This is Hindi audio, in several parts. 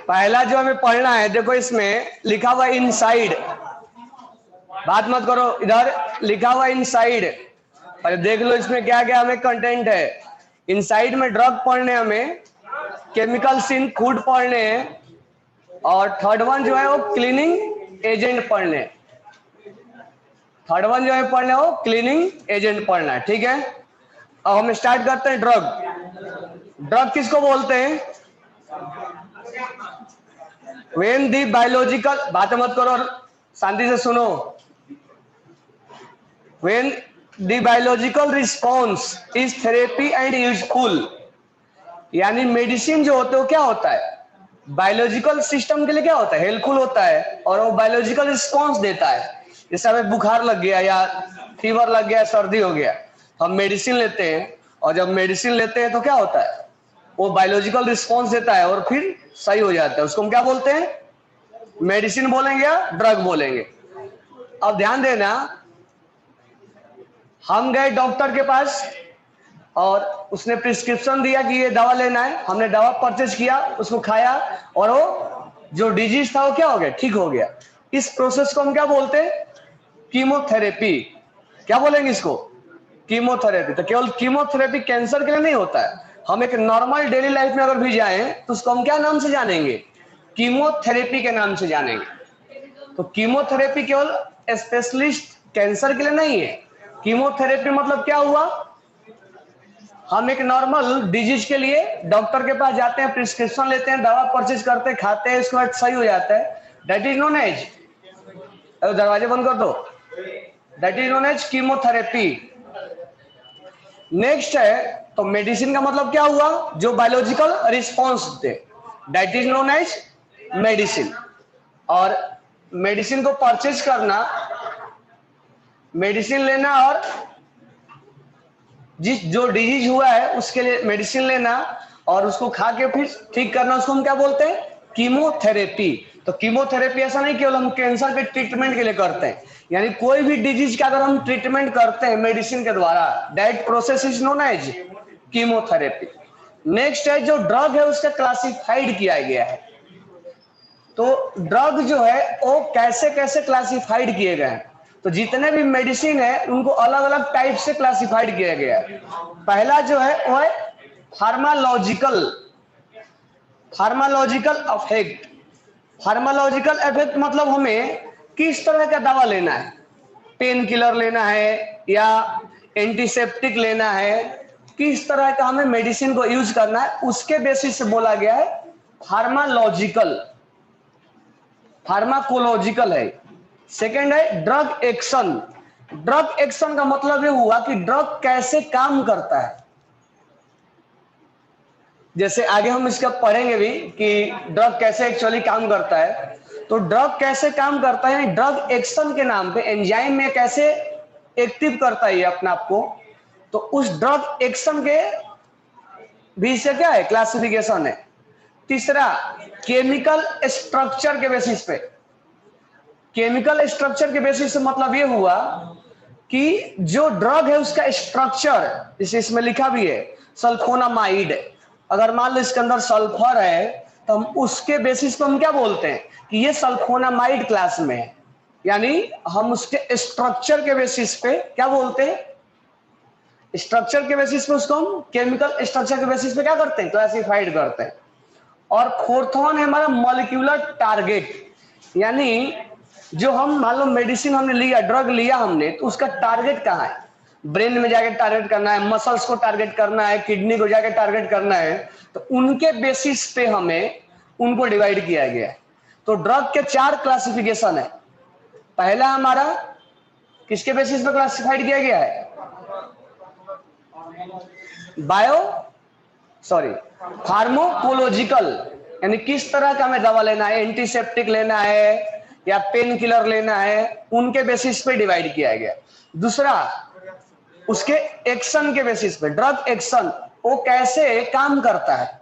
पहला जो हमें पढ़ना है, देखो इसमें लिखा हुआ इनसाइड, बात मत करो, इधर लिखा हुआ इनसाइड, अरे देख लो इसमें क्या क्या हमें कंटेंट है। इनसाइड में ड्रग पढ़ने, हमें केमिकल्स इन फूड पढ़ने हैं, और थर्ड वन जो है वो क्लीनिंग एजेंट पढ़ने, थर्ड वन जो है पढ़ने वो क्लीनिंग एजेंट पढ़ना है, ठीक है। अब हम स्टार्ट करते हैं। ड्रग, ड्रग किसको बोलते हैं? व्हेन दी बायोलॉजिकल, बातें मत करो, शांति से सुनो। When the biological response is therapy and useful, यानी मेडिसिन जो होते हो क्या होता है, बायोलॉजिकल सिस्टम के लिए क्या होता है, हेल्पफुल होता है, और वो बायोलॉजिकल रिस्पॉन्स देता है। जैसे हमें बुखार लग गया या फीवर लग गया, सर्दी हो गया, हम मेडिसिन लेते हैं, और जब मेडिसिन लेते हैं तो क्या होता है, वो बायोलॉजिकल रिस्पॉन्स देता है और फिर सही हो जाता है। उसको हम क्या बोलते हैं? मेडिसिन बोलेंगे या ड्रग बोलेंगे? अब ध्यान देना, हम गए डॉक्टर के पास और उसने प्रिस्क्रिप्शन दिया कि ये दवा लेना है, हमने दवा परचेज किया, उसको खाया, और वो जो डिजीज था वो क्या हो गया, ठीक हो गया। इस प्रोसेस को हम क्या बोलते हैं? कीमोथेरेपी। क्या बोलेंगे इसको? कीमोथेरेपी। तो केवल कीमोथेरेपी कैंसर के लिए नहीं होता है, हम एक नॉर्मल डेली लाइफ में अगर भी जाएं तो उसको हम क्या नाम से जानेंगे? कीमोथेरेपी के नाम से जानेंगे। तो कीमोथेरेपी केवल स्पेशलिस्ट कैंसर के लिए नहीं है। कीमोथेरेपी मतलब क्या हुआ, हम एक नॉर्मल डिजीज के लिए डॉक्टर के पास जाते हैं, प्रिस्क्रिप्शन लेते हैं, दवा परचेज करते हैं, खाते हैं, उसके बाद सही हो जाता है, दैट इज नोन एज, दरवाजे बंद कर दो, that is known as chemotherapy. Next है, तो मेडिसिन का मतलब क्या हुआ, जो बायोलॉजिकल रिस्पॉन्स दे, that is known as medicine. और मेडिसिन को परचेज करना, मेडिसिन लेना, और जिस जो डिजीज हुआ है उसके लिए मेडिसिन लेना और उसको खा के फिर ठीक करना, उसको हम क्या बोलते हैं? कीमोथेरेपी। तो कीमोथेरेपी ऐसा नहीं केवल हम कैंसर के ट्रीटमेंट के लिए करते हैं, यानी कोई भी डिजीज का अगर हम ट्रीटमेंट करते हैं मेडिसिन के द्वारा, that process is known as chemotherapy. Next है, जो ड्रग है उसका क्लासिफाइड किया गया है। तो ड्रग जो है वो कैसे कैसे क्लासिफाइड किए गए हैं, तो जितने भी मेडिसिन है उनको अलग अलग टाइप से क्लासिफाइड किया गया है। पहला जो है वो है फार्मालॉजिकल, फार्मालॉजिकल इफेक्ट। फार्मालॉजिकल इफेक्ट मतलब हमें किस तरह का दवा लेना है, पेन किलर लेना है या एंटीसेप्टिक लेना है, किस तरह का हमें मेडिसिन को यूज करना है, उसके बेसिस से बोला गया है फार्मालॉजिकल। फार्माकोलॉजिकल है। सेकेंड है ड्रग एक्शन। ड्रग एक्शन का मतलब ये हुआ कि ड्रग कैसे काम करता है, जैसे आगे हम इसका पढ़ेंगे भी कि ड्रग कैसे एक्चुअली काम करता है। तो ड्रग कैसे काम करता है, ड्रग एक्शन के नाम पे एंजाइम में कैसे एक्टिव करता है अपने आप को, तो उस ड्रग एक्शन के भी से क्या है, क्लासिफिकेशन है। तीसरा, केमिकल स्ट्रक्चर के बेसिस पे। केमिकल स्ट्रक्चर के बेसिस से मतलब ये हुआ कि जो ड्रग है उसका स्ट्रक्चर, जैसे इसमें लिखा भी है सल्फोनामाइड, अगर मान लो इसके अंदर सल्फर है तो हम उसके बेसिस पे हम क्या बोलते हैं कि ये सल्फोनामाइड क्लास में है, यानी हम उसके स्ट्रक्चर के बेसिस पे क्या बोलते हैं, स्ट्रक्चर के बेसिस पे उसको हम केमिकल स्ट्रक्चर के बेसिस पे क्या करते हैं, क्लासिफाइड करते हैं। और फोर्थ वन है हमारा मॉलिक्यूलर टारगेट, यानी जो हम मान लो मेडिसिन हमने लिया, ड्रग लिया हमने, तो उसका टारगेट कहाँ है, ब्रेन में जाके टारगेट करना है, मसल्स को टारगेट करना है, किडनी को जाके टारगेट करना है, तो उनके बेसिस पे हमें उनको डिवाइड किया गया है। तो ड्रग के 4 क्लासिफिकेशन है। पहला हमारा किसके बेसिस पे क्लासिफाइड किया गया है, फार्माकोलॉजिकल, यानी किस तरह का हमें दवा लेना है, एंटीसेप्टिक लेना है या पेन किलर लेना है, उनके बेसिस पे डिवाइड किया गया। दूसरा, उसके एक्शन के बेसिस पे, ड्रग एक्शन, वो कैसे काम करता है,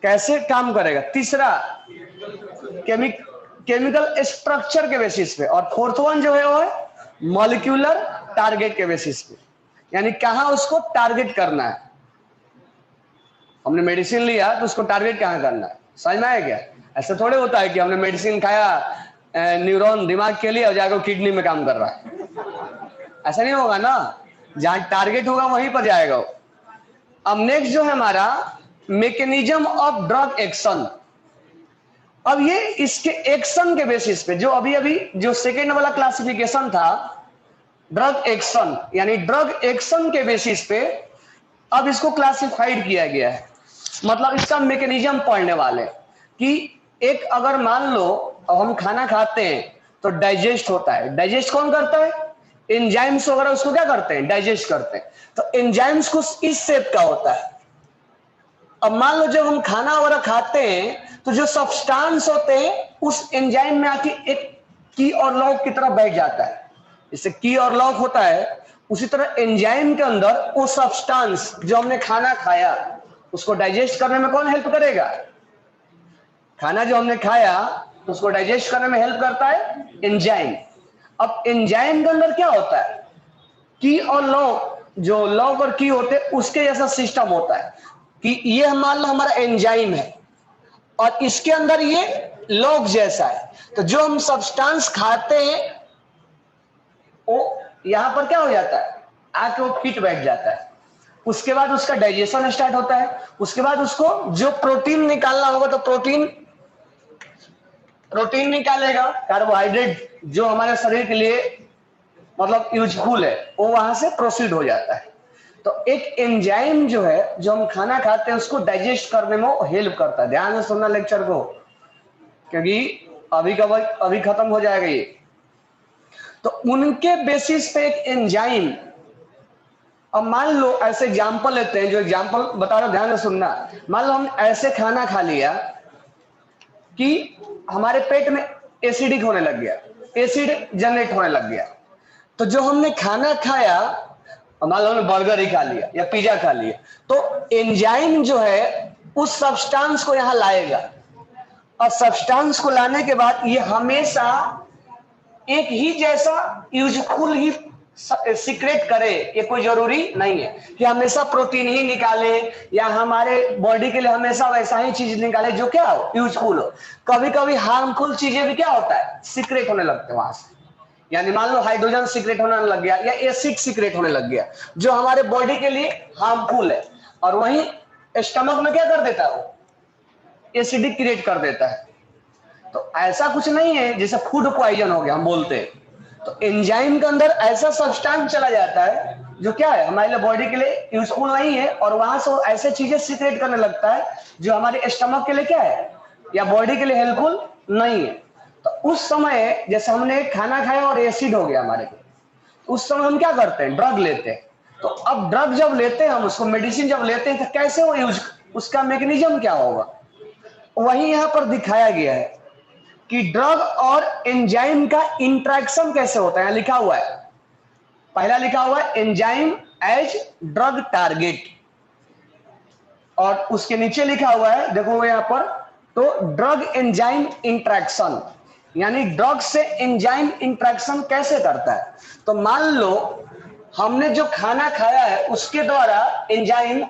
कैसे काम करेगा। तीसरा, केमिकल स्ट्रक्चर के बेसिस पे। और फोर्थ वन जो है वो है मॉलिक्यूलर टारगेट के बेसिस पे, यानी कहां उसको टारगेट करना है। हमने मेडिसिन लिया तो उसको टारगेट कहाँ करना है, समझ में आया क्या? ऐसे थोड़े होता है कि हमने मेडिसिन खाया, न्यूरॉन दिमाग के लिए और जाकर किडनी में काम कर रहा है, ऐसा नहीं होगा ना। जहां टारगेट होगा वहीं पर जाएगा वो। अब नेक्स्ट जो है हमारा मैकेनिज्म ऑफ ड्रग एक्शन। अब ये इसके एक्शन के बेसिस पे जो अभी अभी जो सेकेंड वाला क्लासिफिकेशन था ड्रग एक्शन, यानी ड्रग एक्शन के बेसिस पे अब इसको क्लासिफाइड किया गया है। मतलब इसका मैकेनिज्म पढ़ने वाले कि एक अगर मान लो अब हम खाना खाते हैं तो डाइजेस्ट होता है। डाइजेस्ट कौन करता है? एंजाइम्स वगैरह उसको क्या करते हैं? डाइजेस्ट करते हैं। तो एंजाइम्स कुछ इस शेप का होता है। अब मान लो जब हम खाना वगैरह खाते हैं तो जो सब्सटेंस होते हैं उस एंजाइम में आके एक की और लॉक की तरह बैठ जाता है। जैसे की और लॉक होता है उसी तरह एंजाइम के अंदर वो सब्सटेंस जो हमने खाना खाया उसको डाइजेस्ट करने में कौन हेल्प करेगा? खाना जो हमने खाया तो उसको डाइजेस्ट करने में हेल्प करता है एंजाइम। अब एंजाइम के अंदर क्या होता है? की और लॉक, जो लॉक और की होते हैं उसके जैसा सिस्टम होता है कि ये मान लो हमारा एंजाइम है और इसके अंदर ये लॉक जैसा है। तो जो हम सब्सटेंस खाते हैं वो यहां पर क्या हो जाता है? आके वो फिट बैठ जाता है। उसके बाद उसका डाइजेशन स्टार्ट होता है। उसके बाद उसको जो प्रोटीन निकालना होगा तो प्रोटीन निकालेगा। कार्बोहाइड्रेट जो हमारे शरीर के लिए मतलब यूजफुल है वो वहां से प्रोसीड हो जाता है। तो एक एंजाइम जो है जो हम खाना खाते हैं उसको डाइजेस्ट करने में हेल्प करता है। ध्यान से सुनना लेक्चर को, क्योंकि अभी खत्म हो जाएगा ये। तो उनके बेसिस पे एक एंजाइम, अब मान लो ऐसे एग्जांपल लेते हैं, जो एग्जांपल बता रहा हूं ध्यान से सुनना। मान लो हम ऐसे खाना खा लिया कि हमारे पेट में एसिडिक होने लग गया, एसिड जनरेट होने लग गया। तो जो हमने खाना खाया, मान लो हमने बर्गर ही खा लिया या पिज्जा खा लिया, तो एंजाइम जो है उस सब्सटेंस को यहां लाएगा और सब्सटेंस को लाने के बाद ये हमेशा एक ही जैसा यूजफुल ही सीक्रेट करे, ये कोई जरूरी नहीं है कि हमेशा प्रोटीन ही निकाले या हमारे बॉडी के लिए हमेशा वैसा ही चीज निकाले जो क्या हो, यूजफुल हो। कभी कभी हार्मफुल चीजें भी क्या होता है, सीक्रेट होने लगते हैं वहां से। यानी मान लो हाइड्रोजन सीक्रेट होने लग गया या एसिड सीक्रेट होने लग गया जो हमारे बॉडी के लिए हार्मफुल है, और वहीं स्टमक में क्या कर देता है, वो एसिडिक क्रिएट कर देता है। तो ऐसा कुछ नहीं है जैसे फूड पॉइजन हो गया हम बोलते हैं। तो एंजाइम के अंदर ऐसा सब्सटेंस चला जाता है जो क्या है हमारे लिए बॉडी के लिए यूजफुल नहीं है, और वहां से ऐसे चीजें सीक्रेट करने लगता है जो हमारे स्टमक के लिए क्या है या बॉडी के लिए हेल्पफुल नहीं है। तो उस समय जैसे हमने खाना खाया और एसिड हो गया हमारे को, उस समय हम क्या करते हैं, ड्रग लेते हैं। तो अब ड्रग जब लेते हैं हम, उसको मेडिसिन जब लेते हैं तो कैसे वो यूज, उसका मैकेनिज्म क्या होगा, वही यहां पर दिखाया गया है कि ड्रग और एंजाइम का इंटरेक्शन कैसे होता है। लिखा हुआ है, पहला लिखा हुआ है एंजाइम एज ड्रग टारगेट, और उसके नीचे लिखा हुआ है देखो यहां पर, तो ड्रग एंजाइम इंटरेक्शन, यानी ड्रग से एंजाइम इंटरेक्शन कैसे करता है। तो मान लो हमने जो खाना खाया है उसके द्वारा एंजाइम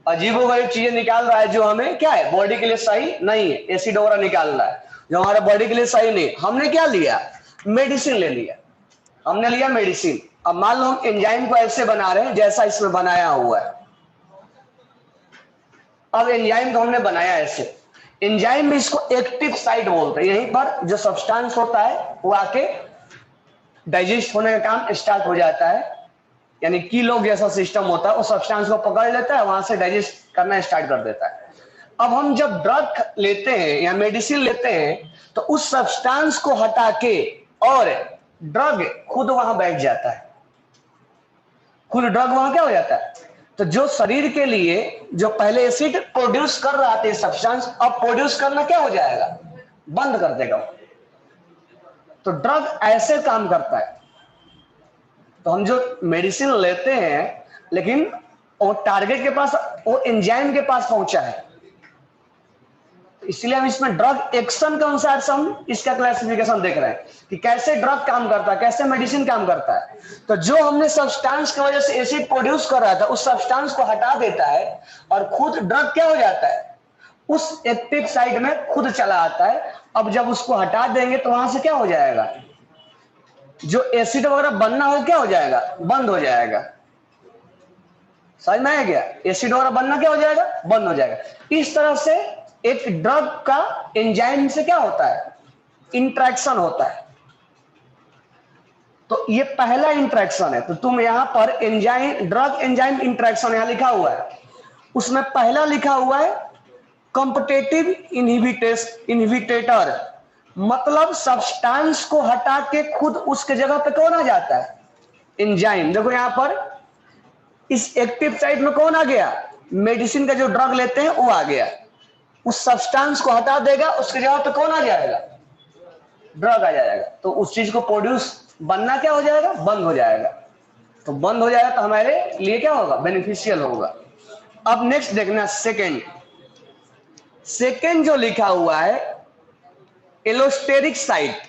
अजीबोगरीब चीजें निकाल रहा है जो हमें क्या है बॉडी के लिए सही नहीं है, एसिड वगैरह निकाल रहा है जो हमारे बॉडी के लिए सही नहीं। हमने क्या लिया, मेडिसिन ले लिया, हमने लिया मेडिसिन। अब मान लो हम एंजाइम को ऐसे बना रहे हैं जैसा इसमें बनाया हुआ है। अब एंजाइम को हमने बनाया ऐसे, एंजाइम में इसको एक्टिव साइट बोलते हैं। यहीं पर जो सब्सटेंस होता है वो आके डाइजेस्ट होने का काम स्टार्ट हो जाता है, यानी की लोग जैसा सिस्टम होता है वो सब्सटेंस को पकड़ लेता है, वहां से डाइजेस्ट करना स्टार्ट कर देता है। अब हम जब ड्रग लेते हैं या मेडिसिन लेते हैं तो उस सब्सटेंस को हटा के और ड्रग खुद वहां बैठ जाता है, खुद ड्रग वहां क्या हो जाता है। तो जो शरीर के लिए जो पहले एसिड प्रोड्यूस कर रहा था सब्सटेंस, अब प्रोड्यूस करना क्या हो जाएगा, बंद कर देगा। तो ड्रग ऐसे काम करता है। तो हम जो मेडिसिन लेते हैं लेकिन वो टारगेट के पास, वो एंजाइम के पास पहुंचा है, इसलिए हम इसमें ड्रग एक्शन के अनुसार से हम इसका क्लासिफिकेशन देख रहे हैं कि कैसे ड्रग काम करता है, कैसे मेडिसिन काम करता है। तो जो हमने सब्सटेंस की वजह से एसिड प्रोड्यूस कर रहा था उस सब्सटेंस को हटा देता है और खुद ड्रग क्या हो जाता है, उस एक्टिव साइट में खुद चला आता है। अब जब उसको हटा देंगे तो वहां से क्या हो जाएगा, जो एसिड वगैरह बनना हो क्या हो जाएगा, बंद हो जाएगा। समझ में आया क्या, एसिड वगैरह बनना क्या हो जाएगा, बंद हो जाएगा। इस तरह से एक ड्रग का एंजाइम से क्या होता है, इंटरेक्शन होता है। तो ये पहला इंटरेक्शन है। तो तुम यहां पर एंजाइम, ड्रग एंजाइम इंटरेक्शन यहां लिखा हुआ है, उसमें पहला लिखा हुआ है कॉम्पिटेटिव इनहिबिटर, मतलब सब्सटेंस को हटा के खुद उसके जगह पे कौन आ जाता है, एंजाइम। देखो यहां पर इस एक्टिव साइट में कौन आ गया, मेडिसिन का जो ड्रग लेते हैं वो आ गया, उस सब्सटेंस को हटा देगा, उसके जगह पे कौन आ जाएगा, ड्रग आ जाएगा। तो उस चीज को प्रोड्यूस बनना क्या हो जाएगा, बंद हो जाएगा। तो बंद हो जाएगा तो हमारे लिए क्या होगा, बेनिफिशियल होगा। अब नेक्स्ट देखना, सेकेंड जो लिखा हुआ है एलोस्टेरिक साइट।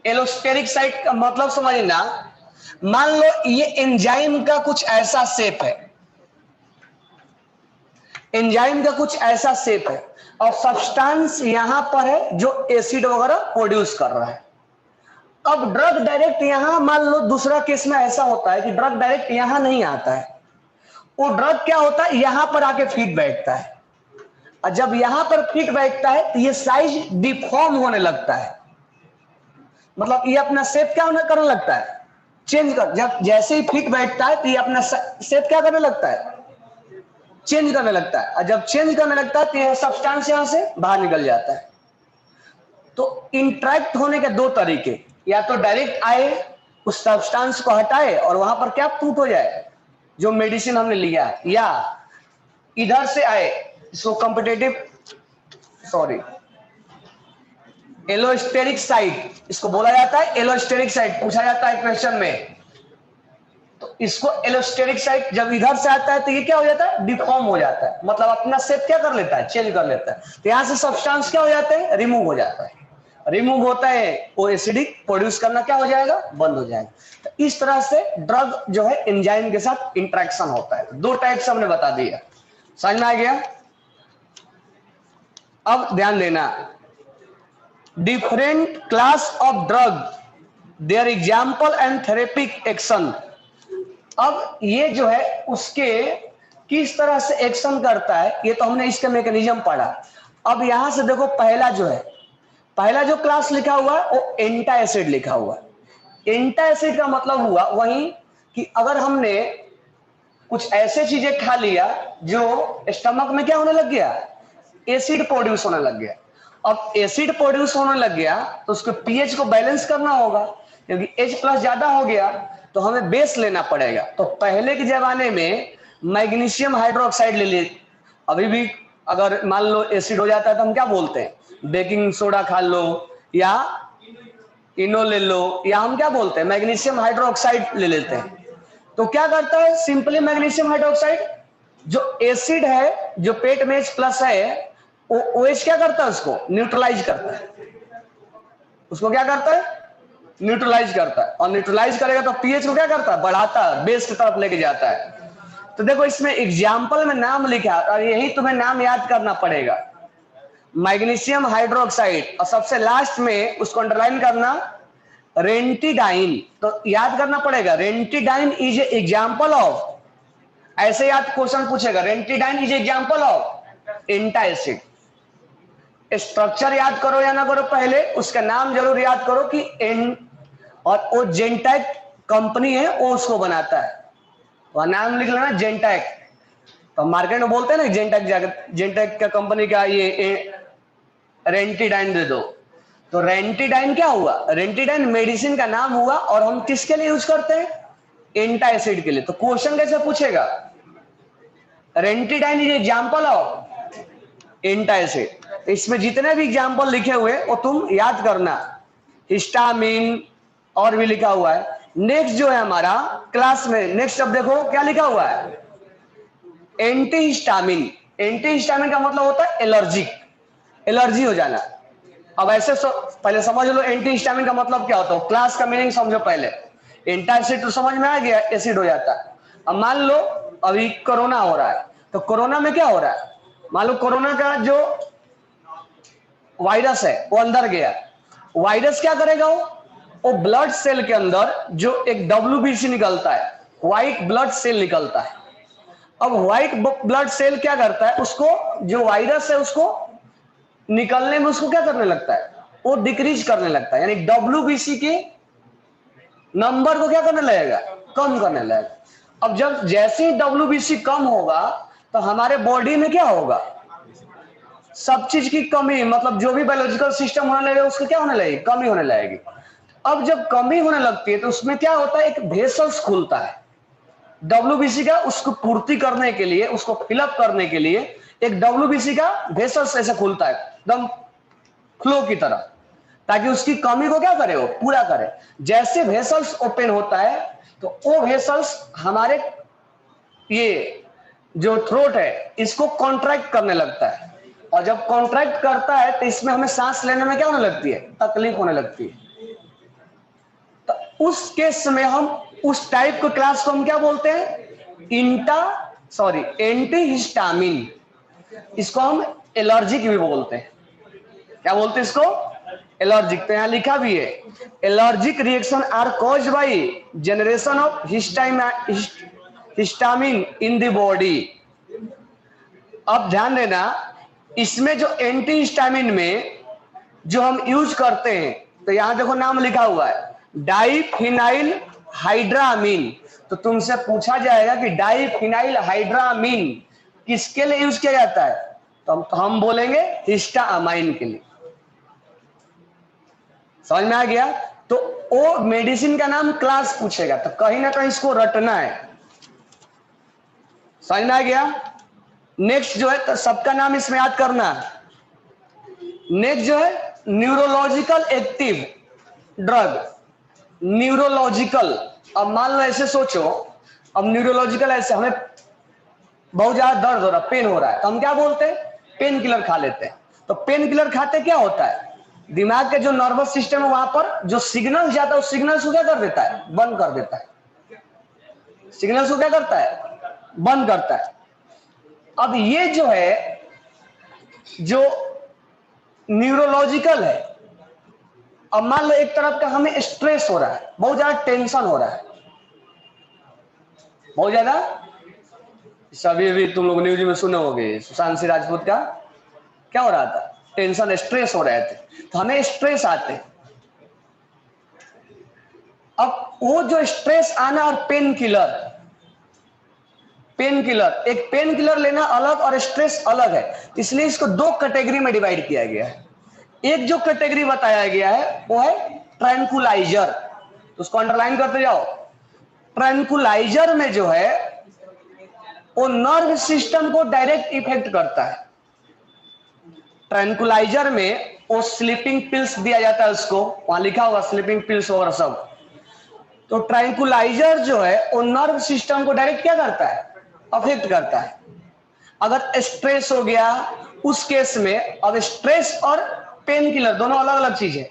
एलोस्टेरिक साइट का मतलब समझना, मान लो ये एंजाइम का कुछ ऐसा शेप है, एंजाइम का कुछ ऐसा शेप है और सब्सटेंस यहां पर है जो एसिड वगैरह प्रोड्यूस कर रहा है। अब ड्रग डायरेक्ट यहां, मान लो दूसरा केस में ऐसा होता है कि ड्रग डायरेक्ट यहां नहीं आता है, वो ड्रग क्या होता है, यहां पर आके फिट बैठता है। और जब यहां पर फिट बैठता है तो ये साइज डिफॉर्म होने लगता है, मतलब ये अपना शेप क्या करने लगता है, चेंज कर। जब जैसे ही फिट बैठता है तो ये अपना शेप क्या करने लगता है, चेंज करने लगता है। और जब चेंज करने लगता है तो यह सब्सटेंस यहां से बाहर निकल जाता है। तो इंटरेक्ट होने के दो तरीके, या तो डायरेक्ट आए उस सब्सटेंस को हटाए और वहां पर क्या फूट हो जाए जो मेडिसिन हमने लिया, या इधर से आए, इसको कॉम्पिटेटिव एलोस्टेरिक साइट इसको बोला जाता है। एलोस्टेरिक साइट पूछा जाता है क्वेश्चन में, तो इसको एलोस्टेरिक साइट जब इधर से आता है तो ये क्या हो जाता है, डिफॉर्म हो जाता है, मतलब अपना शेप क्या कर लेता है, चेंज कर लेता है। तो यहां से सब्सटेंस क्या हो जाता है, रिमूव हो जाता है। रिमूव होता है वो एसिडिक प्रोड्यूस करना क्या हो जाएगा, बंद हो जाएगा। तो इस तरह से ड्रग जो है एंजाइम के साथ इंटरेक्शन होता है। दो टाइप से हमने बता दिया, समझ में आ गया। अब ध्यान देना, different class of drug, their example and therapeutic action. अब ये जो है उसके किस तरह से एक्शन करता है, ये तो हमने इसका मैकेनिज्म पढ़ा। अब यहां से देखो, पहला जो क्लास लिखा हुआ है वो एंटा एसिड लिखा हुआ है। एंटा एसिड का मतलब हुआ वही कि अगर हमने कुछ ऐसे चीजें खा लिया जो स्टमक में क्या होने लग गया, एसिड प्रोड्यूस होने लग गया। अब एसिड प्रोड्यूस होने लग गया तो उसको पीएच को बैलेंस करना होगा, क्योंकि H+ ज्यादा हो गया तो हमें बेस लेना पड़ेगा। तो पहले के जमाने में मैग्नीशियम हाइड्रोक्साइड ले लिए। अभी भी अगर मान लो एसिड हो जाता है तो हम क्या बोलते हैं, बेकिंग सोडा खा लो या इनो ले लो, या हम क्या बोलते हैं, मैग्नीशियम हाइड्रोक्साइड ले लेते हैं। तो क्या करता है, सिंपली मैग्नीशियम हाइड्रोक्साइड जो एसिड है, जो पेट में H+ है, वो OH क्या करता है, उसको न्यूट्रलाइज करता है। उसको क्या करता है, न्यूट्रलाइज करता है। और न्यूट्रलाइज करेगा तो पीएच को क्या करता है, बढ़ाता है, बेस की तरफ लेके जाता है। तो देखो इसमें एग्जाम्पल में नाम लिखा और यही तुम्हें नाम याद करना पड़ेगा, मैग्नीशियम हाइड्रोक्साइड, और सबसे लास्ट में उसको अंडरलाइन करना रेंटिडाइन। तो याद करना पड़ेगा, रेंटिडाइन इज एग्जाम्पल ऑफ, ऐसे याद क्वेश्चन पूछेगा, ranitidine is example of antacid. Structure याद करो या ना करो, पहले उसका नाम जरूर याद करो कि एन, और वो जेंटैक कंपनी है वो उसको बनाता है, वह नाम लिख लेना जेंटैक। तो मार्केट में बोलते हैं ना जेंटैक का कंपनी का ये रेंटिडाइन दे दो। तो रेंटिडाइन क्या हुआ, रेंटिडाइन मेडिसिन का नाम हुआ और हम किसके लिए यूज करते हैं, एंटा एसिड के लिए। तो क्वेश्चन कैसे पूछेगा, ranitidine is example of एंटा acid. इसमें जितने भी एग्जाम्पल लिखे हुए वो तुम याद करना, हिस्टामिन और भी लिखा हुआ है। नेक्स्ट जो है हमारा क्लास में, नेक्स्ट अब देखो क्या लिखा हुआ है, एंटी हिस्टामिन। एंटी हिस्टामिन का मतलब होता है एलर्जिक। एलर्जी हो जाना। अब ऐसे पहले समझ लो एंटी हिस्टामिन का मतलब क्या होता है, क्लास का मीनिंग समझो पहले। एंटासिड तो समझ में आ गया, एसिड हो जाता है। अब मान लो अभी कोरोना हो रहा है, तो कोरोना में क्या हो रहा है, मान लो कोरोना का जो वायरस है वो अंदर गया, वायरस क्या करेगा, वो ब्लड सेल के अंदर जो एक WBC निकलता है, व्हाइट ब्लड सेल निकलता है। अब व्हाइट ब्लड सेल क्या करता है, उसको जो वायरस है उसको निकलने में उसको क्या करने लगता है, वो डिक्रीज करने लगता है, यानी WBC के नंबर को क्या करने लगेगा, कम करने लगेगा। अब जब जैसे ही WBC कम होगा तो हमारे बॉडी में क्या होगा, सब चीज की कमी, मतलब जो भी बायोलॉजिकल सिस्टम होने लगेगा उसको क्या होने लगेगी, कमी होने लगेगी। अब जब कमी होने लगती है तो उसमें क्या होता है, एक वेसल्स खुलता है WBC का, उसको पूर्ति करने के लिए, उसको फिलअप करने के लिए एक WBC का वेसल्स ऐसे खुलता है एकदम फ्लो की तरह, ताकि उसकी कमी को क्या करे, वो पूरा करे। जैसे वेसल्स ओपन होता है तो वो वेसल्स हमारे ये जो थ्रोट है इसको कॉन्ट्रैक्ट करने लगता है, और जब कॉन्ट्रैक्ट करता है तो इसमें हमें सांस लेने में क्या होने लगती है, तकलीफ होने लगती है। तो उस केस में हम उस टाइप के क्लास को हम क्या बोलते हैं, एंटी हिस्टामिन। इसको हम एलर्जिक भी बोलते हैं। क्या बोलते हैं इसको, एलर्जिक। तो यहां लिखा भी है, allergic reaction are caused by generation of histamine in the body. अब ध्यान देना, इसमें जो एंटी हिस्टामिन में जो हम यूज करते हैं, तो यहां देखो नाम लिखा हुआ है डाइफिनाइल हाइड्रामीन। तो तुमसे पूछा जाएगा कि डाइफिनाइल हाइड्रामीन किसके लिए यूज किया जाता है, तो हम बोलेंगे हिस्टामाइन के लिए। समझ में आ गया। तो वो मेडिसिन का नाम क्लास पूछेगा, तो कहीं ना कहीं इसको रटना है। समझ में आ गया। नेक्स्ट जो है, तो सबका नाम इसमें याद करना। नेक्स्ट जो है न्यूरोलॉजिकल एक्टिव ड्रग। न्यूरोलॉजिकल, अब मान लो ऐसे सोचो, अब न्यूरोलॉजिकल ऐसे हमें बहुत ज्यादा दर्द हो रहा, पेन हो रहा है, तो हम क्या बोलते हैं, पेन किलर खा लेते हैं। तो पेन किलर खाते क्या होता है, दिमाग के जो नर्वस सिस्टम है वहां पर जो सिग्नल जाता है उस सिग्नल को क्या कर देता है, बंद कर देता है। सिग्नल को क्या करता है, बंद करता है। अब ये जो है जो न्यूरोलॉजिकल है, अब मान लो एक तरफ का हमें स्ट्रेस हो रहा है, बहुत ज्यादा टेंशन हो रहा है, बहुत ज्यादा, सभी भी तुम लोग न्यूज में सुने होंगे सुशांत सिंह राजपूत का क्या हो रहा था, टेंशन स्ट्रेस हो रहे थे, तो हमें स्ट्रेस आते। अब वो जो स्ट्रेस आना और पेन किलर, एक पेन किलर लेना अलग और स्ट्रेस अलग है, इसलिए इसको दो कैटेगरी में डिवाइड किया गया है। एक जो कैटेगरी बताया गया है वो है ट्रैंकुलाइजर, उसको अंडरलाइन करते जाओ। ट्रैंकुलाइजर में जो है वो नर्व सिस्टम को डायरेक्ट इफेक्ट करता है। ट्रैंकुलाइजर में वो स्लीपिंग पिल्स दिया जाता है, उसको वहां लिखा होगा स्लीपिंग पिल्स और सब। तो ट्रैंकुलाइजर जो है वो नर्व सिस्टम को डायरेक्ट क्या करता है, अफेक्ट करता है। अगर स्ट्रेस हो गया उस केस में, अब स्ट्रेस और पेन किलर दोनों अलग अलग चीज है।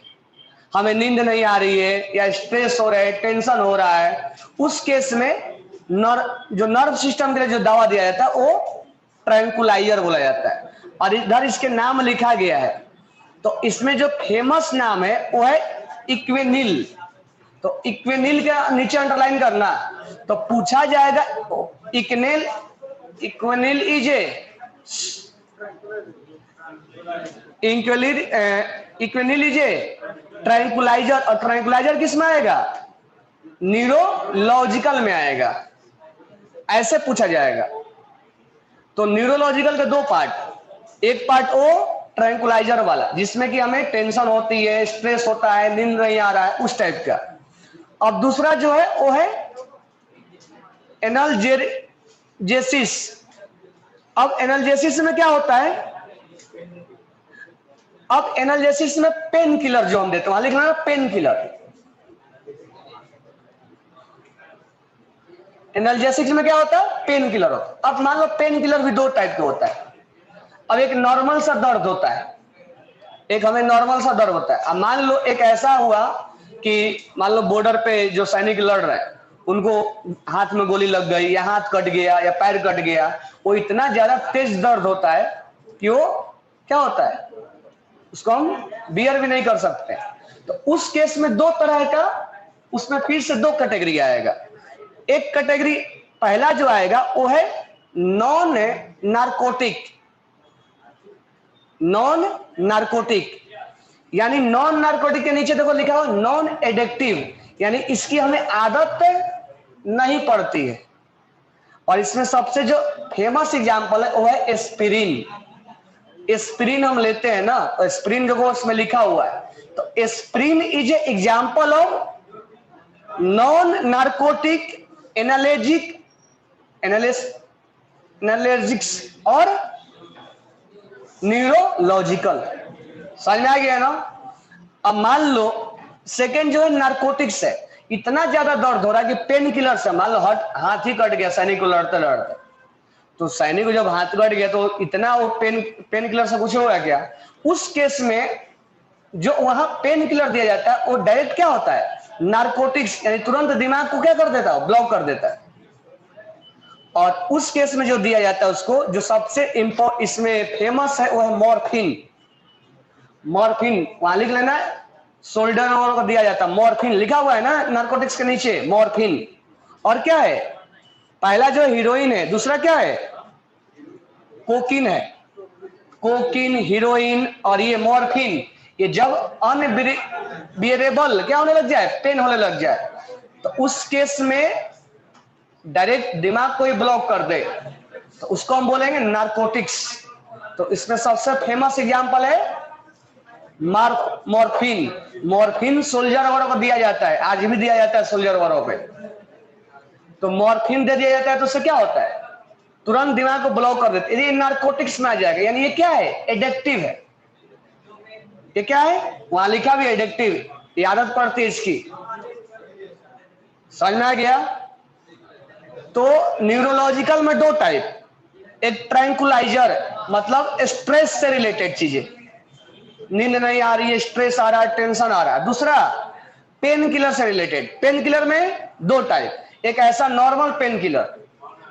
हमें नींद नहीं आ रही है या स्ट्रेस हो रहा है, टेंशन हो रहा है, उस केस में जो नर्व सिस्टम के लिए जो दवा दिया जाता है वो ट्रैंकुलाइजर बोला जाता है। और इधर इसके नाम लिखा गया है, तो इसमें जो फेमस नाम है वो है इक्वेनिल। तो इक्वेनिल का नीचे अंडरलाइन करना, तो पूछा जाएगा इक्वेनिल इज ए ट्रैंकुलाइजर, और ट्रैंकुलाइजर किस में आएगा, न्यूरोलॉजिकल में आएगा, ऐसे पूछा जाएगा। तो न्यूरोलॉजिकल के दो पार्ट, एक पार्ट वो ट्रैंकुलाइजर वाला जिसमें कि हमें टेंशन होती है, स्ट्रेस होता है, नींद नहीं आ रहा है, उस टाइप का। अब दूसरा जो है वो है एनाल्जेसिस। अब एनाल्जेसिस में क्या होता है, अब एनाल्जेसिस में पेन किलर जो हम देते हैं, वहां लिखना पेन किलर। एनाल्जेसिक्स में क्या होता है, पेन किलर होता है। अब मान लो पेन किलर भी दो टाइप का होता है। अब एक नॉर्मल सा दर्द होता है, एक हमें नॉर्मल सा डर होता है। अब मान लो एक ऐसा हुआ कि मान लो बॉर्डर पे जो सैनिक लड़ रहे हैं उनको हाथ में गोली लग गई या हाथ कट गया या पैर कट गया, वो इतना ज्यादा तेज दर्द होता है कि वो क्या होता है, उसको हम बियर भी नहीं कर सकते। तो उस केस में दो तरह का, उसमें फिर से दो कैटेगरी आएगा। एक कैटेगरी पहला जो आएगा वो है नॉन नारकोटिक। नॉन नारकोटिक यानी नॉन नारकोटिक के नीचे देखो लिखा हुआ नॉन एडिक्टिव, यानी इसकी हमें आदत नहीं पड़ती है। और इसमें सबसे जो फेमस एग्जांपल है वो है एस्पिरिन। एस्पिरिन हम लेते हैं ना, तो एस्पिरिन देखो उसमें लिखा हुआ है, तो aspirin is a example of non narcotic analgesic analgesics और न्यूरोलॉजिकल। समझ में आ गया ना। अब मान लो सेकेंड जो है नारकोटिक्स है, इतना ज्यादा दर्द हो रहा है कि पेन किलर से, मान लो हाथ ही कट गया सैनिक को लड़ते लड़ते, तो सैनिक को जब हाथ कट गया तो इतना वो पेन किलर से कुछ होगा क्या, उस केस में जो वहां पेन किलर दिया जाता है वो डायरेक्ट क्या होता है, नारकोटिक्स, यानी तुरंत दिमाग को क्या कर देता है, ब्लॉक कर देता है। और उस केस में जो दिया जाता है उसको, जो सबसे इसमें फेमस है वो है मॉर्फिन। मॉर्फिन वहां लिख लेना, शोल्डर को दिया जाता है मॉर्फिन, लिखा हुआ है ना नारकोटिक्स के नीचे मॉर्फिन। और क्या है, पहला जो हीरोइन है, दूसरा क्या है, कोकीन है। कोकीन, हीरोइन और ये मॉर्फिन, ये जब अनबियरेबल क्या होने लग जाए, पेन होने लग जाए, तो उस केस में डायरेक्ट दिमाग को ही ब्लॉक कर दे, तो उसको हम बोलेंगे नारकोटिक्स। तो इसमें सबसे फेमस एग्जांपल है मॉर्फिन। मॉर्फिन सोल्जर वालों को दिया जाता है, आज भी दिया जाता है सोल्जर वालों पे। तो मॉर्फिन दे दिया जाता है तो उससे क्या होता है, तुरंत दिमाग को ब्लॉक कर देते, ये नारकोटिक्स में आ जाएगा। यानी ये क्या है, एडिक्टिव है। ये क्या है, वहां लिखा भी एडिक्टिव, ये आदत पड़ती है इसकी। समझ में आ गया। तो न्यूरोलॉजिकल में दो टाइप, एक ट्रैंकुलाइजर मतलब स्ट्रेस से रिलेटेड चीजें, नींद नहीं आ रही है, स्ट्रेस आ रहा है, टेंशन आ रहा है। दूसरा पेन किलर से रिलेटेड। पेन किलर में दो टाइप, एक ऐसा नॉर्मल पेन किलर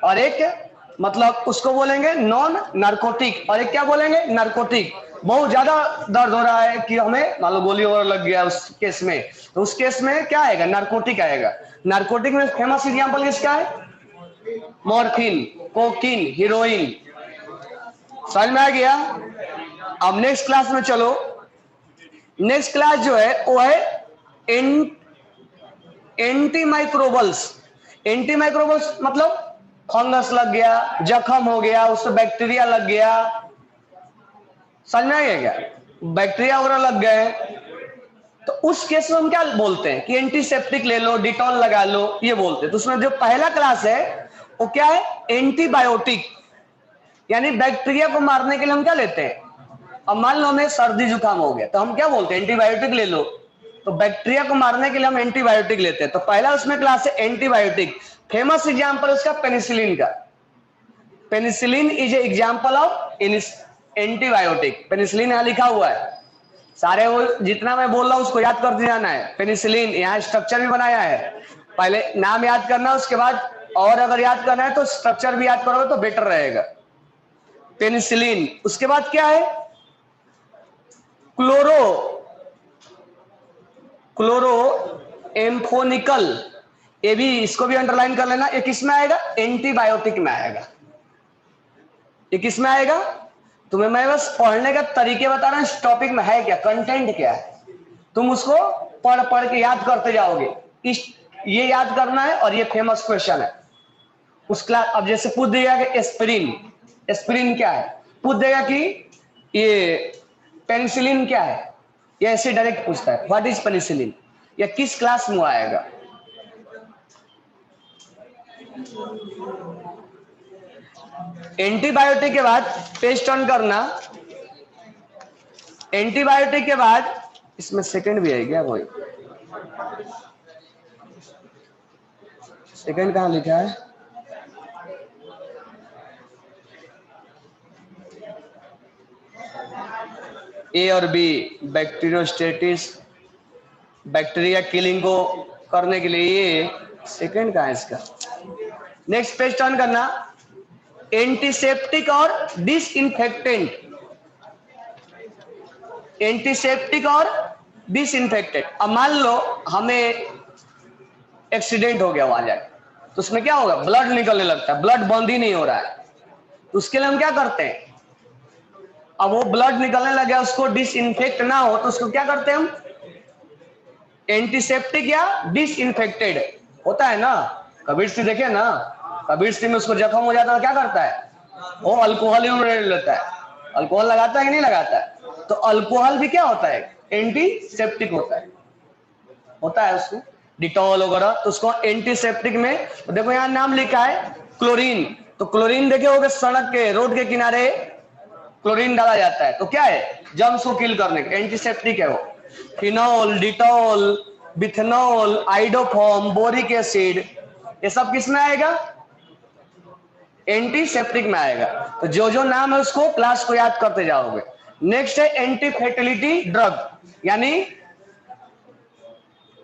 और एक मतलब उसको बोलेंगे नॉन नारकोटिक, और एक क्या बोलेंगे, नारकोटिक। बहुत ज्यादा दर्द हो रहा है कि हमें मान लो गोली वगैरह लग गया उस केस में, तो उस केस में क्या आएगा, नारकोटिक आएगा। नारकोटिक में फेमस एग्जांपल किसका है, मॉर्फिन, कोकीन, हीरोइन। समझ में आ गया। अब नेक्स्ट क्लास में चलो। नेक्स्ट क्लास जो है वो है एंटी माइक्रोबल्स। एंटी माइक्रोबल्स मतलब फंगस लग गया, जख्म हो गया, उससे बैक्टीरिया लग गया, समझ में आ गया क्या, बैक्टीरिया वगैरह लग गए, तो उस केस में हम क्या बोलते हैं कि एंटीसेप्टिक ले लो, डिटॉल लगा लो, ये बोलते हैं। तो उसमें जो पहला क्लास है वो क्या है, एंटीबायोटिक, यानी बैक्टीरिया को मारने के लिए हम क्या लेते हैं। अब मान लो हमें सर्दी जुकाम हो गया तो हम क्या बोलते हैं, एंटीबायोटिक ले लो। तो बैक्टीरिया को मारने के लिए हम एंटीबायोटिक लेते हैं। तो पहला उसमें क्लास है एंटीबायोटिक। फेमस एग्जांपल उसका पेनिसिलिन का। Penicillin is a example of antibiotic. Penicillin यहां लिखा हुआ है, सारे वो जितना मैं बोल रहा हूं उसको याद करते जाना है। पेनिसिलिन यहाँ स्ट्रक्चर भी बनाया है, पहले नाम याद करना, उसके बाद और अगर याद करना है तो स्ट्रक्चर भी याद करोगे तो बेटर रहेगा। पेनिसिलिन, उसके बाद क्या है, क्लोरो क्लोरो एम्फोनिकल, ये भी, इसको भी अंडरलाइन कर लेना। ये किस में आएगा, एंटीबायोटिक में आएगा। ये किस में आएगा, तुम्हें मैं बस पढ़ने का तरीके बता रहा हूं, इस टॉपिक में है क्या, कंटेंट क्या है, तुम उसको पढ़ पढ़ के याद करते जाओगे। इस ये याद करना है और ये फेमस क्वेश्चन है उस क्लास। अब जैसे पूछ देगा कि एस्पिरिन, एस्पिरिन क्या है, पूछ देगा कि ये पेनिसिलिन क्या है, या ऐसे डायरेक्ट पूछता है व्हाट इज पेनिसिलिन, या किस क्लास में आएगा। एंटीबायोटिक के बाद पेज टर्न करना। एंटीबायोटिक के बाद इसमें सेकंड भी है क्या, कोई सेकंड कहां लिखा है, ए और बी बैक्टीरियोस्टेटिस, बैक्टीरिया किलिंग को करने के लिए। ये सेकंड का है इसका। नेक्स्ट पेज टर्न करना। एंटीसेप्टिक और डिसइंफेक्टेंट, एंटीसेप्टिक और डिसइंफेक्टेंट। अब मान लो हमें एक्सीडेंट हो गया वहां जाके, तो उसमें क्या होगा, ब्लड निकलने लगता है, ब्लड बंद ही नहीं हो रहा है, तो उसके लिए हम क्या करते हैं, अब वो ब्लड निकलने लग गया, उसको डिसइंफेक्ट ना हो तो उसको क्या करते हैं हम, एंटीसेप्टिक या डिसइंफेक्टेड होता है ना। कबीर सिंह देखे ना, कबीर सिंह में उसको जख्म हो जाता है क्या करता है, वो अल्कोहल लेता है। अल्कोहल लगाता है कि नहीं लगाता है, तो अल्कोहल भी क्या होता है, एंटीसेप्टिक होता है उसको, डिटॉल वगैरह, तो उसको एंटीसेप्टिक में। तो देखो यहाँ नाम लिखा है क्लोरीन, तो क्लोरीन देखे होगे सड़क के, रोड के किनारे क्लोरीन डाला जाता है, तो क्या है, जर्म्स को किल करने के, एंटीसेप्टिक है वो। Phenol, Dettol, bithionol, iodoform, boric acid, ये सब किस में आएगा, एंटीसेप्टिक में आएगा। तो जो जो नाम है उसको क्लास को याद करते जाओगे। नेक्स्ट है एंटी फर्टिलिटी ड्रग, यानी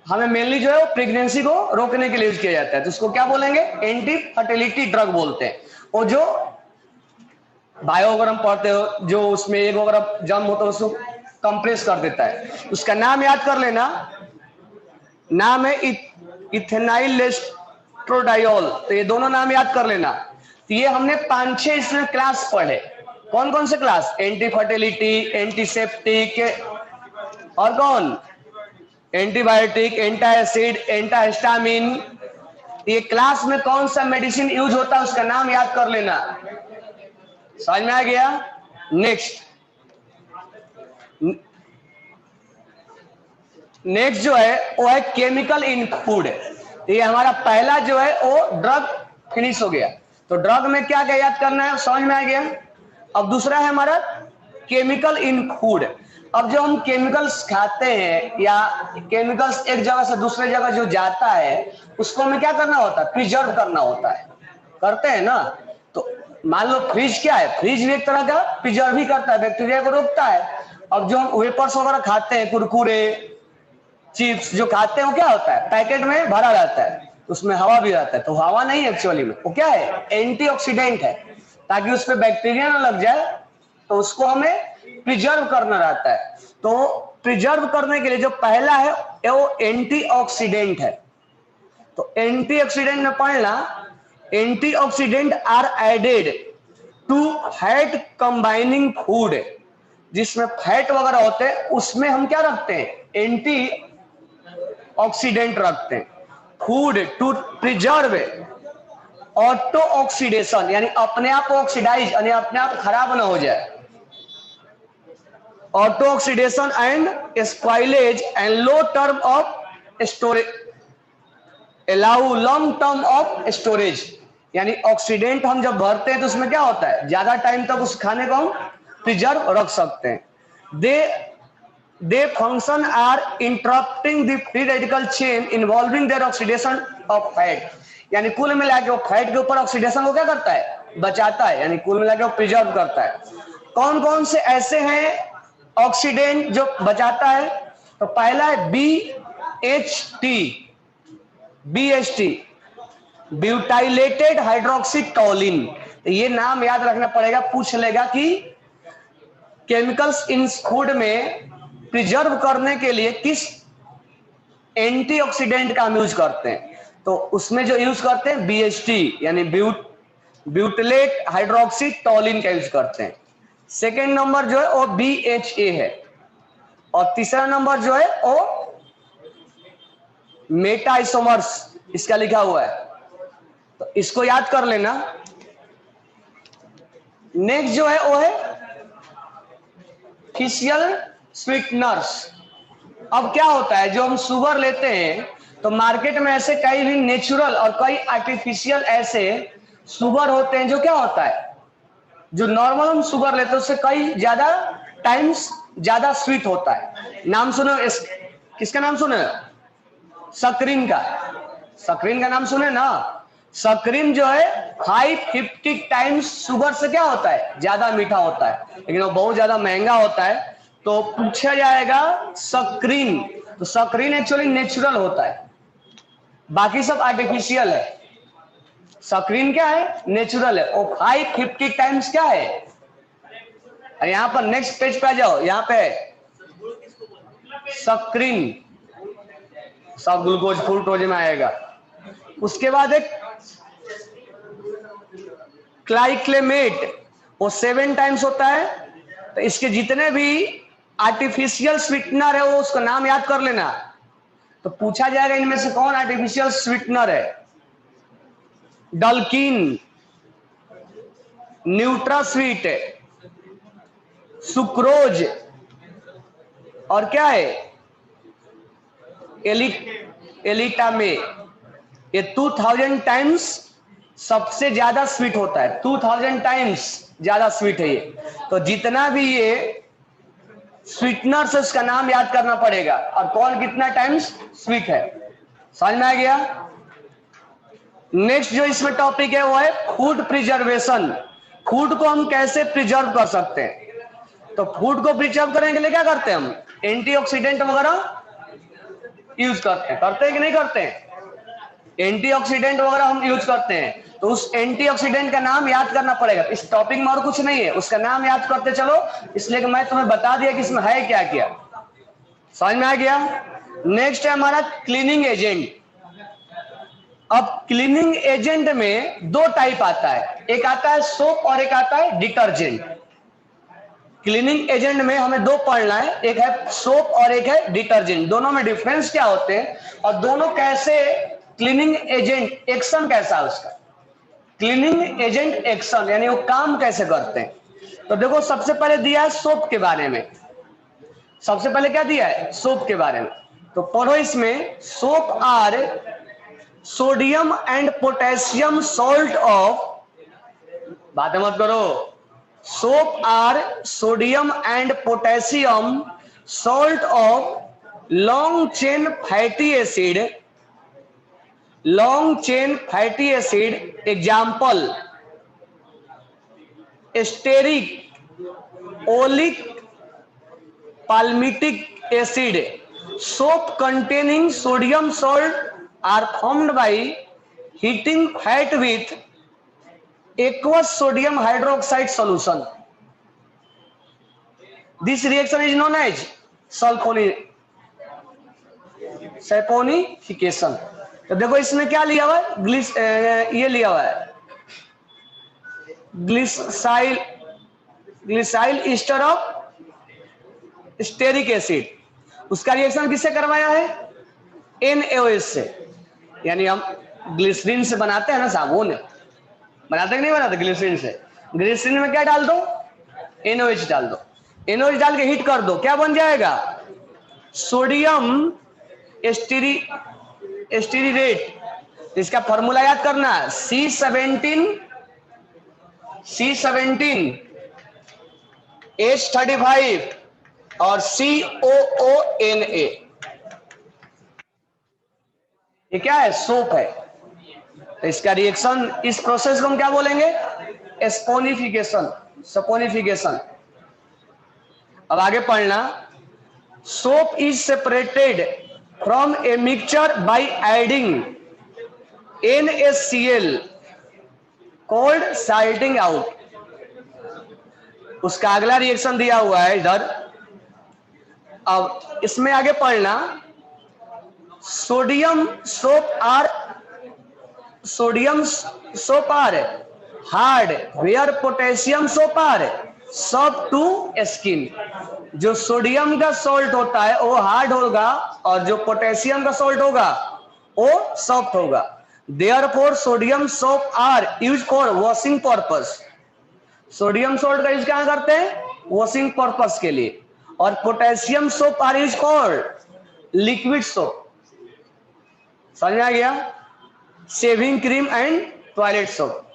हमें मेनली जो है वो प्रेगनेंसी को रोकने के लिए यूज किया जाता है, तो उसको क्या बोलेंगे, एंटी फर्टिलिटी ड्रग बोलते हैं। और जो बायो वगैरह पढ़ते हो, जो उसमें एक वगैरह जम होता है उसको कंप्रेस कर देता है, उसका नाम याद कर लेना, नाम है इथेनाइल एस्ट्रोडाइल, तो ये दोनों नाम याद कर लेना। तो ये हमने 5-6 इसमें क्लास पढ़े। कौन कौन से क्लास, एंटी फर्टिलिटी, एंटीसेप्टिक, और कौन, एंटीबायोटिक, एंटा एसिड, एंटाहिस्टामिन। ये क्लास में कौन सा मेडिसिन यूज होता है उसका नाम याद कर लेना, समझ में आ गया। नेक्स्ट जो है वो है केमिकल इन फूड। ये हमारा पहला जो है वो ड्रग फिनिश हो गया, तो ड्रग में क्या क्या याद करना है समझ में आ गया। अब दूसरा है हमारा केमिकल इन फूड। अब जो हम केमिकल्स खाते हैं या केमिकल्स एक जगह से दूसरे जगह जो जाता है उसको हमें क्या करना होता है, प्रिजर्व करना होता है, करते हैं ना। तो मान लो फ्रिज क्या है, फ्रिज भी एक तरह का प्रिजर्व ही करता है, बैक्टीरिया को रोकता है। अब जो हम वेपर्स वगैरह खाते हैं, कुरकुरे, चिप्स जो खाते हैं वो क्या होता है, पैकेट में भरा रहता है, उसमें हवा भी रहता है, तो हवा नहीं एक्चुअली में वो क्या है, एंटीऑक्सीडेंट है, ताकि उस पर बैक्टीरिया ना लग जाए, तो उसको हमें प्रिजर्व करना रहता है। तो प्रिजर्व करने के लिए जो पहला है वो एंटीऑक्सीडेंट है। तो एंटीऑक्सीडेंट में पढ़ना, antioxidant are added to fat combining food, जिसमें फैट वगैरह होते हैं उसमें हम क्या रखते हैं, एंटी ऑक्सीडेंट रखते हैं। Food to preserve auto oxidation, यानी अपने आप ऑक्सीडाइज, यानी अपने आप खराब ना हो जाए, auto oxidation and spoilage and low term of storage, allow long term of storage, यानी ऑक्सीडेंट हम जब भरते हैं तो उसमें क्या होता है, ज्यादा टाइम तक उस खाने को हम प्रिजर्व रख सकते हैं। They function are interrupting the free radical chain involving their oxidation of fat, यानी कुल मिला के वो फैट के ऊपर ऑक्सीडेशन को क्या करता है, बचाता है, यानी कुल मिला के वो प्रिजर्व करता है। कौन कौन से ऐसे हैं ऑक्सीडेंट जो बचाता है, तो पहला है BHT, BHT butylated hydroxy toluene. ये नाम याद रखना पड़ेगा, पूछ लेगा कि केमिकल्स इन फूड में प्रिजर्व करने के लिए किस एंटीऑक्सीडेंट का हम यूज करते हैं, तो उसमें जो यूज करते हैं BHT यानी ब्यूटिलेट हाइड्रोक्सी टोलिन का यूज करते हैं। सेकेंड नंबर जो है वो BHA है, और तीसरा नंबर जो है वो मेटा आइसोमर्स इसका लिखा हुआ है, तो इसको याद कर लेना। नेक्स्ट जो है वो है फिशियल स्वीटनर्स। अब क्या होता है, जो हम शुगर लेते हैं तो मार्केट में ऐसे कई भी नेचुरल और कई आर्टिफिशियल ऐसे शुगर होते हैं, जो क्या होता है, जो नॉर्मल हम शुगर लेते हैं उससे कई ज्यादा टाइम्स ज्यादा स्वीट होता है। नाम सुनो किसका नाम सुने, सक्रीन का, सक्रीन का नाम सुने ना। सक्रीन जो है 550 टाइम्स शुगर से क्या होता है, ज्यादा मीठा होता है, लेकिन वो बहुत ज्यादा महंगा होता है। तो पूछा जाएगा सक्रीन, तो सक्रीन एक्चुअली नेचुरल होता है, बाकी सब आर्टिफिशियल है। सक्रीन क्या है? नेचुरल है। और 550 टाइम्स क्या है? यहां पर नेक्स्ट पेज पे आ जाओ, यहां पे सक्रीन, सब ग्लूकोज फ्रूक्टोज में आएगा। उसके बाद एक क्लाइक्लेमेट, वो 7 टाइम्स होता है। तो इसके जितने भी आर्टिफिशियल स्वीटनर है वो उसका नाम याद कर लेना। तो पूछा जाएगा इनमें से कौन आर्टिफिशियल स्वीटनर है? डल्किन, न्यूट्रास्वीट, सुक्रोज, और क्या है एलिटा में। ये 2000 टाइम्स सबसे ज्यादा स्वीट होता है, 2000 टाइम्स ज्यादा स्वीट है ये। तो जितना भी ये स्वीटनर्स उसका नाम याद करना पड़ेगा और कौन कितना टाइम्स स्वीट है। समझ में आ गया? नेक्स्ट जो इसमें टॉपिक है वो है फूड प्रिजर्वेशन। फूड को हम कैसे प्रिजर्व कर सकते हैं? तो फूड को प्रिजर्व करने के लिए क्या करते हैं हम? एंटीऑक्सीडेंट वगैरह यूज करते हैं कि नहीं करते हैं? एंटीऑक्सीडेंट वगैरह हम यूज करते हैं। तो उस एंटीऑक्सीडेंट का नाम याद करना पड़ेगा। इस टॉपिक में और कुछ नहीं है, उसका नाम याद करते चलो, इसलिए कि मैं तुम्हें बता दिया कि इसमें है क्या क्या। समझ में आ गया? नेक्स्ट है हमारा क्लीनिंग एजेंट। अब क्लीनिंग एजेंट में दो टाइप आता है, एक आता है सोप और एक आता है डिटर्जेंट। क्लीनिंग एजेंट में हमें दो पढ़ना है, एक है सोप और एक है डिटर्जेंट। दोनों में डिफरेंस क्या होते हैं और दोनों कैसे, क्लीनिंग एजेंट एक्शन कैसा है उसका, क्लीनिंग एजेंट एक्शन यानी वो काम कैसे करते हैं। तो देखो सबसे पहले दिया है सोप के बारे में। सबसे पहले क्या दिया है? सोप के बारे में। तो पढ़ो इसमें, soap are sodium and potassium salt of, बातें मत करो, soap are sodium and potassium salt of long chain fatty acid, long chain fatty acid example stearic, oleic, palmitic acid. Soap containing sodium salt are formed by heating fat with aqueous sodium hydroxide solution. This reaction is known as saponification. तो देखो इसमें क्या लिया हुआ है? ये लिया हुआ है ग्लिसाइल ईस्टर ऑफ स्टेरिक एसिड। उसका रिएक्शन किससे करवाया है? NaOH से। यानी हम ग्लिसरीन से बनाते हैं ना साबुन, बनाते कि नहीं बनाते ग्लिसरीन से? ग्लिसरीन में क्या डाल दो? NaOH डाल दो। NaOH डाल के हीट कर दो, क्या बन जाएगा? Sodium stearate. इसका फॉर्मूला याद करना, C17 H35 और COONA। ये क्या है? सोप है। तो इसका रिएक्शन, इस प्रोसेस को हम क्या बोलेंगे? एस्पोनिफिकेशन, सपोनिफिकेशन। अब आगे पढ़ना, soap is separated from a mixture by adding NaCl called salting out. उसका अगला रिएक्शन दिया हुआ है इधर। अब इसमें आगे पढ़ना, sodium soap are hard where potassium soap are soft to skin. जो सोडियम का सॉल्ट होता है वो हार्ड होगा और जो पोटेशियम का सॉल्ट होगा वो सॉफ्ट होगा। Therefore sodium soap are use for washing purpose. Sodium salt का यूज क्या करते हैं? वॉशिंग पर्पस के लिए। और potassium soap are use for liquid soap. समझ में आ गया? Shaving cream and toilet soap.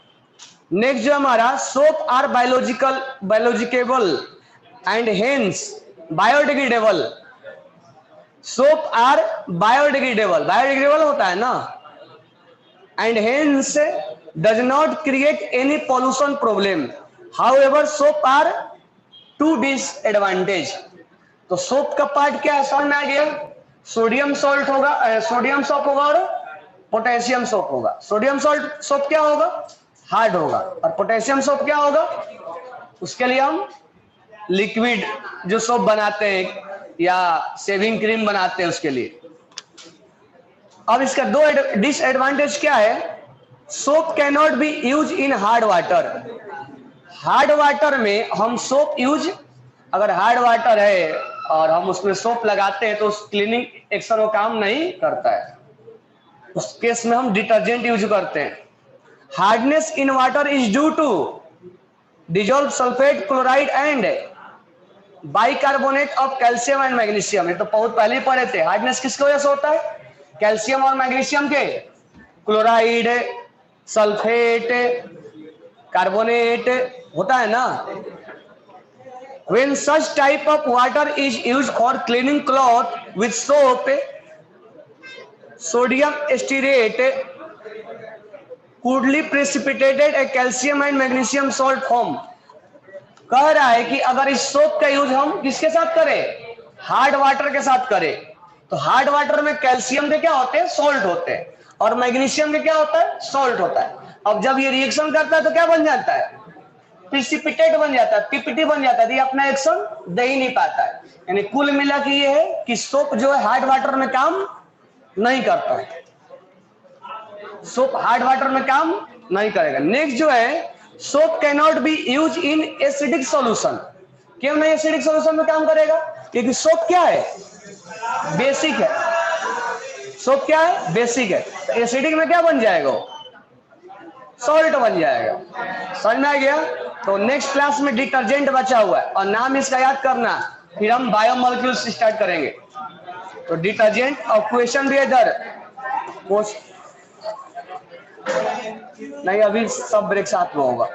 Next जो हमारा, सोप आर बायोलॉजिकेबल and hence biodegradable. Soap are biodegradable होता है ना, and hence does not create any pollution problem. However soap are two disadvantage. तो सोप का पार्ट क्या है, समझ में आ गया? सोडियम सॉल्ट होगा, सोडियम सोप होगा और पोटेशियम सोप होगा। सोडियम सॉल्ट सोप क्या होगा, हार्ड होगा, और पोटेशियम सोप क्या होगा, उसके लिए हम लिक्विड जो सोप बनाते हैं या शेविंग क्रीम बनाते हैं उसके लिए। अब इसका दो डिसएडवांटेज क्या है, soap can not be use in hard water. Hard water में हम सोप यूज, अगर हार्ड वाटर है और हम उसमें सोप लगाते हैं तो उस क्लीनिंग एक्शन वो काम नहीं करता है, उस केस में हम डिटर्जेंट यूज करते हैं। Hardness in water is due to dissolve sulphate chloride and bicarbonate of calcium and magnesium. ये तो बहुत पहले ही पढ़े थे। हार्डनेस किसकी वजह से होता है, कैल्शियम और मैग्नीशियम के क्लोराइड, सल्फेट, कार्बोनेट होता है ना। When such type of water is used for cleaning cloth with soap, sodium stearate coolly precipitated a calcium and magnesium salt form। कह रहा है कि अगर इस सोप का यूज हम किसके साथ करें, हार्ड वाटर के साथ करें, तो हार्ड वाटर में कैल्शियम के क्या होते हैं, सोल्ट होते हैं, और मैग्नीशियम के क्या होता है, सोल्ट होता है। अब जब ये रिएक्शन करता है तो क्या बन जाता है, प्रिसिपिटेट बन जाता है, पीपीटी बन जाता है, ये अपना एक्शन दे ही नहीं पाता है। यानी कुल मिला के ये है कि सोप जो है हार्ड वाटर में काम नहीं करता है, सोप हार्ड वाटर में काम नहीं करेगा। नेक्स्ट जो है, soap can not be use in acidic solution. क्यों नहीं एसिडिक सॉल्यूशन में काम करेगा, क्योंकि सोप क्या है, बेसिक है। सोप क्या है, बेसिक है। तो एसिडिक में क्या बन जाएगा, सॉल्ट बन जाएगा। समझ में आ गया? तो नेक्स्ट क्लास में डिटर्जेंट बचा हुआ है और नाम इसका याद करना, फिर हम बायोमोलिक्यूल्स स्टार्ट करेंगे। तो डिटर्जेंट और क्वेश्चन भी इधर नहीं, अभी सब ब्रेक साथ में होगा।